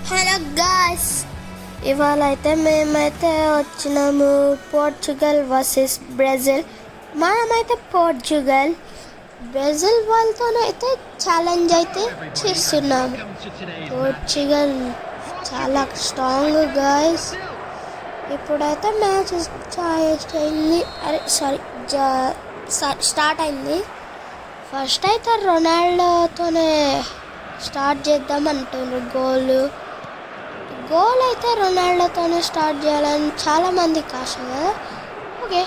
Hello guys, ఇవాళ అయితే మేమైతే వచ్చినాము పోర్చుగల్ వర్సెస్ బ్రెజిల్. మనమైతే బ్రెజిల్ వాళ్ళతోనైతే ఛాలెంజ్ అయితే చేస్తున్నాము. పోర్చుగల్ చాలా స్ట్రాంగ్ గాయ్స్. ఇప్పుడైతే మ్యాచ్ స్టార్ట్ అయింది. ఫస్ట్ అయితే రొనాల్డోతోనే స్టార్ట్ చేద్దాం అంటున్నారు. గోల్ అయితే రొనాల్డోతోనే స్టార్ట్ చేయాలని చాలామందికి ఆశ కదా. ఓకే,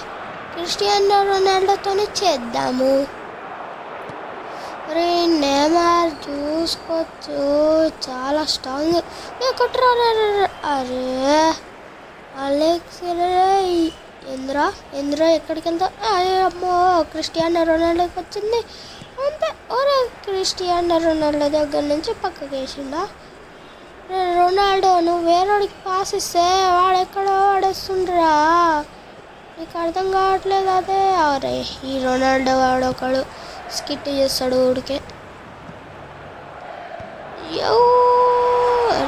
క్రిస్టియానో రొనాల్డోతోనే చేద్దాము. అరే నెయిమార్ చూసుకోవచ్చు, చాలా స్ట్రాంగ్. అరే అలెక్స్ ఎంద్రా ఎక్కడికి వెళ్తా? అమ్మో, క్రిస్టియానో రొనాల్డోకి వచ్చింది అంతే. ఓరే, క్రిస్టియానో రొనాల్డో దగ్గర నుంచి పక్కకి వేసిండా. రొనాల్డో, నువ్వు వేరేడికి పాస్ ఇస్తే వాడెక్కడో వాడేస్తుండ్రా, నీకు అర్థం కావట్లేదు అదే. అరే ఈ రొనాల్డో వాడొకడు స్కిట్ చేస్తాడు ఊడికే.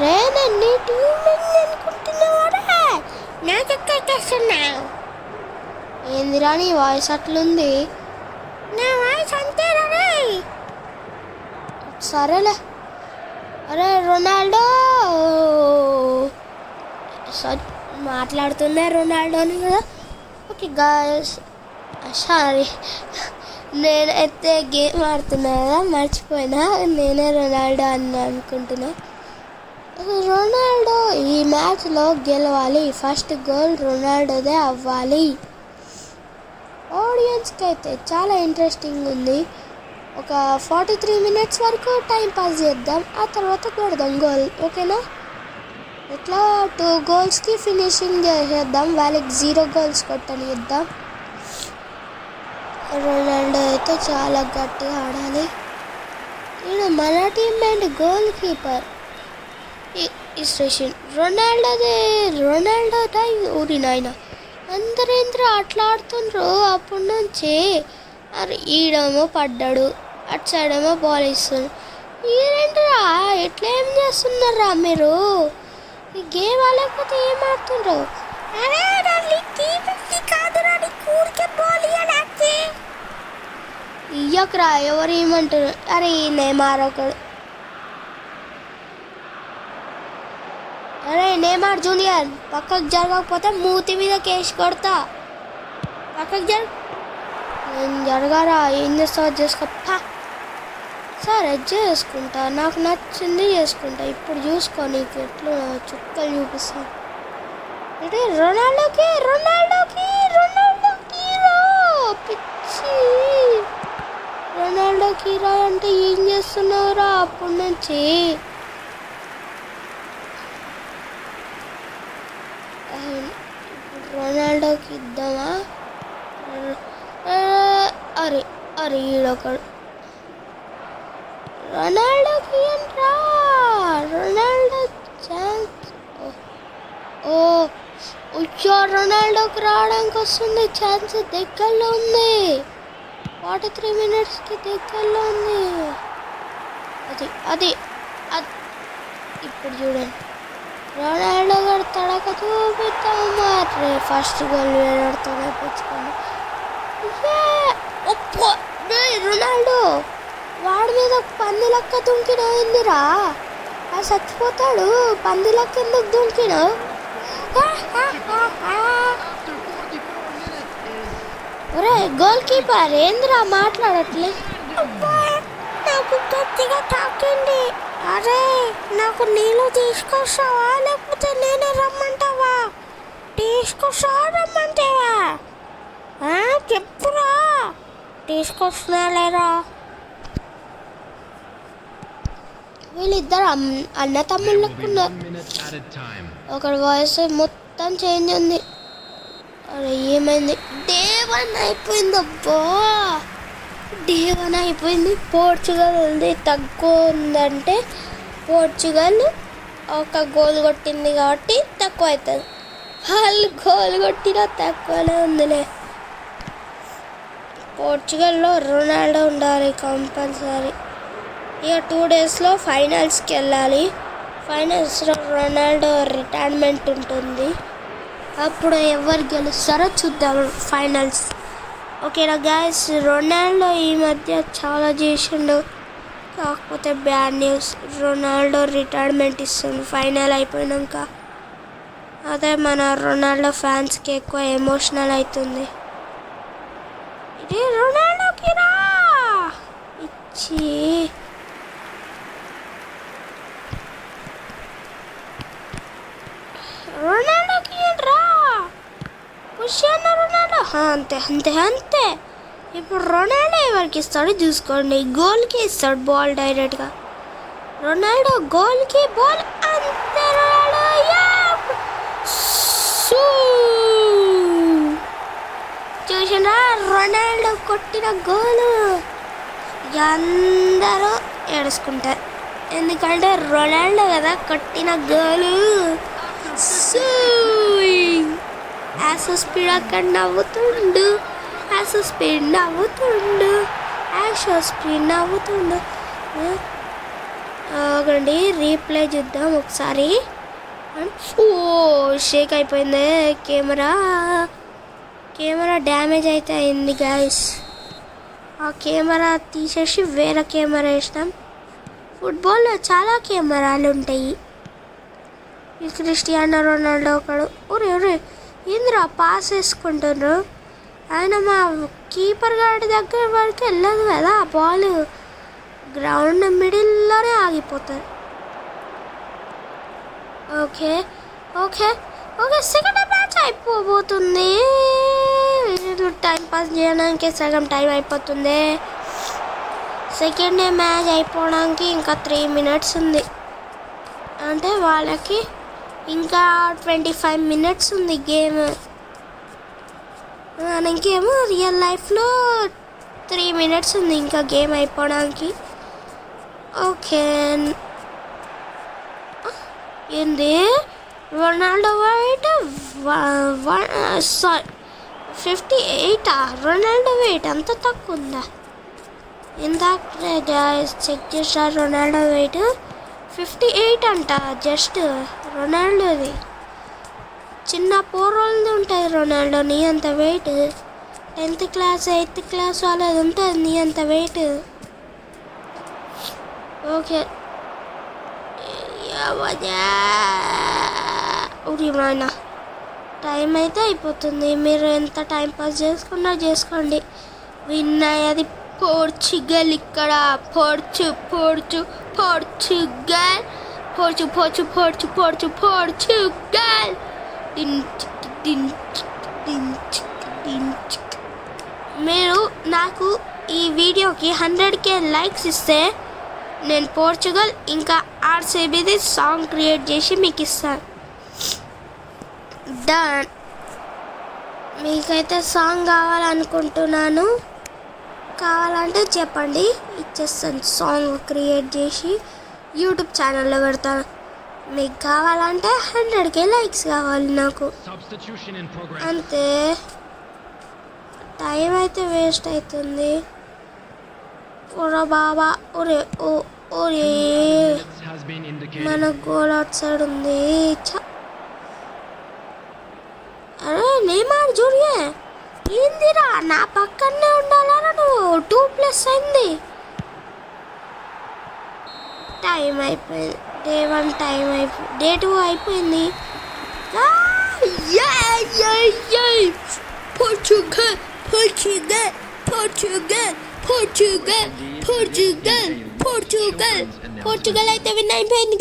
రే నీ టీం అనుకుంటున్నావారా? నాకెక్కేస్తున్నావు ఏందిరా నీ వాయిస్ అట్లుంది? నా వాయిస్ అంతేరా రే. సరేలే. అరే రొనాల్డో మాట్లాడుతున్నా రొనాల్డోని కదా. ఓకే గాయ్స్, సారీ, నేనైతే గేమ్ ఆడుతున్నా కదా, మర్చిపోయినా. నేనే రొనాల్డో అని అనుకుంటున్నా. రొనాల్డో ఈ మ్యాచ్లో గెలవాలి. ఫస్ట్ గోల్ రొనాల్డోదే అవ్వాలి. ఆడియన్స్కి అయితే చాలా ఇంట్రెస్టింగ్ ఉంది. ఒక 43 minutes వరకు టైం పాస్ చేద్దాం, ఆ తర్వాత కొడదాం గోల్. ఓకేనా? ఇట్లా 2 goalsకి ఫినిషింగ్ చేసేద్దాం, వాళ్ళకి 0 goals కొట్టనిద్దాం. రొనాల్డో అయితే చాలా గట్టిగా ఆడాలి. ఈయన మన టీమ్మేట్ గోల్ కీపర్ ఇస్ట్రేషన్. రొనాల్డోదా ఊరి నాయన. అందరేంద్ర అట్లా ఆడుతుండ్రు అప్పటి నుంచి. అరే ఈడేమో పడ్డాడు, అటు సైడ్ ఏమో బాల్ ఇస్తుంది. ఈరేంట్రా ఎట్లా ఏం చేస్తున్నారా మీరు? ఈ గేమ్ లేకపోతే ఏం ఆడుతుండ్రు? ఇయ్యకరా, ఎవరు ఏమంటారు? అరే నెయిమార్ ఒకడు. అరే నెయిమార్ జూనియర్, పక్కకు జరగకపోతే మూతి మీద కేసు కొడతా. పక్కకు నేను జరగారా? ఏం చేస్తావు? చేసుకో. సరే చేసుకుంటా, నాకు నచ్చింది చేసుకుంటా. ఇప్పుడు చూసుకో, నీకు ఎట్లు చుక్కలు చూపిస్తాను. అంటే రొనాల్డోకి పిచ్చి. రొనాల్డోకి రా అంటే ఏం చేస్తున్నావురా అప్పటి నుంచి? రొనాల్డోకి ఇద్దామా? అరే ఈడొకడు. రొనాల్డోకి ఏంట్రా? Ronaldo chance. రొనాల్డోకి రావడానికి వస్తుంది, ఛాన్స్ దగ్గరలో ఉంది. 43 minutesకి దగ్గరలో ఉంది. అది ఇప్పుడు చూడండి, రొనాల్డో గారు తడక చూపిస్తాము. మరి ఫస్ట్ గోల్ వేయడంతో తెప్పించుకోండి. రొనాల్డో వాడి మీద పంది లెక్క దుంకినవిందిరా, అది చచ్చిపోతాడు. పంది లెక్క ఎందుకు దుంకినావు? ఒరే గోల్ కీపర్ ఏందిరా మాట్లాడట్లే? నాకు గట్టిగా తాకింది. అరే నాకు నీళ్ళు తీసుకొస్తావా లేకపోతే నేనే రమ్మంటావా? రమ్మంటావా? చెప్పురా, తీసుకొస్తున్నా లేరా? వీళ్ళిద్దరు అన్న తమ్ముళ్ళకున్నారు. ఒకటి వాయిస్ మొత్తం చేంజ్ ఉంది. అరే ఏమైంది? డే 1 అయిపోయిందబ్బా, డే 1 అయిపోయింది. పోర్చుగల్ ఉంది తక్కువ ఉందంటే పోర్చుగల్ ఒక గోల్ కొట్టింది కాబట్టి తక్కువ అవుతుంది. వాళ్ళు గోల్ కొట్టినా తక్కువనే ఉందిలే. పోర్చుగల్లో రొనాల్డో ఉండాలి కంపల్సరీ. ఇక 2 daysలో ఫైనల్స్కి వెళ్ళాలి. ఫైనల్స్లో రొనాల్డో రిటైర్మెంట్ ఉంటుంది. అప్పుడు ఎవరు గెలుస్తారో చూద్దాం ఫైనల్స్. ఓకేనా గాయస్, రొనాల్డో ఈ మధ్య చాలా చేసిండు. కాకపోతే బ్యాడ్ న్యూస్, రొనాల్డో రిటైర్మెంట్ ఇస్తుంది ఫైనల్ అయిపోయినాక. అదే మన రొనాల్డో ఫ్యాన్స్కి ఎక్కువ ఎమోషనల్ అవుతుంది. ఇది రొనాల్డోకి రా ఇచ్చి రొనాల్డోకి రా క్రిస్టియానో రొనాల్డో. అంతే అంతే అంతే. ఇప్పుడు రొనాల్డో ఎవరికి ఇస్తాడో చూసుకోండి. గోల్కి ఇస్తాడు బాల్ డైరెక్ట్గా. రొనాల్డో గోల్కి బాల్ అంతే. చూసినా రొనాల్డో కొట్టిన గోలు అందరూ ఏడుచుకుంటారు. ఎందుకంటే రొనాల్డో కదా కొట్టిన గోలు. యాసో స్పీడ్ అక్కడ నవ్వుతుండు, యాసో స్పీడ్ నవ్వుతుండు, యాసో స్పీడ్ నవ్వుతుండు. ఒకటి రీప్లే చూద్దాం ఒకసారి. ఓ షేక్ అయిపోయింది కెమెరా డ్యామేజ్ అయితే అయింది గాయస్. ఆ కెమెరా తీసేసి వేరే కెమెరా వేసినాం. ఫుట్బాల్లో చాలా కెమెరాలు ఉంటాయి. ఈ క్రిస్టియానో రొనాల్డో ఒకడు. ఒరే ఏందిరా పాస్ వేసుకుంటున్నారు. ఆయన మా కీపర్ గారి దగ్గర వరకు వెళ్ళదు కదా బాల్, గ్రౌండ్ మిడిల్లోనే ఆగిపోతుంది. Okay okay okay second match అయిపోబోతుంది. టైం పాస్ చేయడానికి సగం టైం అయిపోతుంది. సెకండ్ మ్యాచ్ అయిపోవడానికి ఇంకా 3 minutes ఉంది. అంటే వాళ్ళకి ఇంకా 25 minutes ఉంది గేమ్. మనకేమో రియల్ లైఫ్లో 3 minutes ఉంది ఇంకా గేమ్ అయిపోవడానికి. ఓకే ఏంది రొనాల్డో వెయిట్ 58. రొనాల్డో వెయిట్ అంత తక్కువ ఉందా? ఇందాక చెక్ చేసా రొనాల్డో వెయిట్ 58 అంట. జస్ట్ రొనాల్డోది చిన్న పోరోళ్ళది ఉంటుంది. రొనాల్డోని అంత wait 10th class 8th class వాళ్ళది ఉంటుంది నీ అంత వెయిట్. ఓకే ఉరిమానా టైం అయితే అయిపోతుంది. మీరు ఎంత టైం పాస్ చేసుకున్నా చేసుకోండి. విన్ అయ్యేది పోర్చుగల్. ఇక్కడ పోర్చుగల్ మీరు నాకు ఈ వీడియోకి 100K లైక్స్ ఇస్తే నేను పోర్చుగల్ ఇంకా ఆర్సీబీది సాంగ్ క్రియేట్ చేసి మీకు ఇస్తాను. డన్. మీకైతే సాంగ్ కావాలనుకుంటున్నాను. కావాలంటే చెప్పండి, ఇచ్చేస్తాను. సాంగ్ క్రియేట్ చేసి యూట్యూబ్ ఛానల్లో పెడతాను. మీకు కావాలంటే 100K లైక్స్ కావాలి నాకు. అంతే. టైం అయితే వేస్ట్ అవుతుంది. ఓరా బాబా. ఒరే మన గోల్ అవుట్ సైడ్ ఉంది. అరే నేమార్ జూరియే ఏందిరా నా పక్కనే ఉండాలరా నువ్వు. 2+ అయింది. టైం అయిపోయింది. Day 1 టైం అయిపోయింది. Day 2 అయిపోయింది. పోర్చుగల్ అయితే విన్ అయిపోయింది.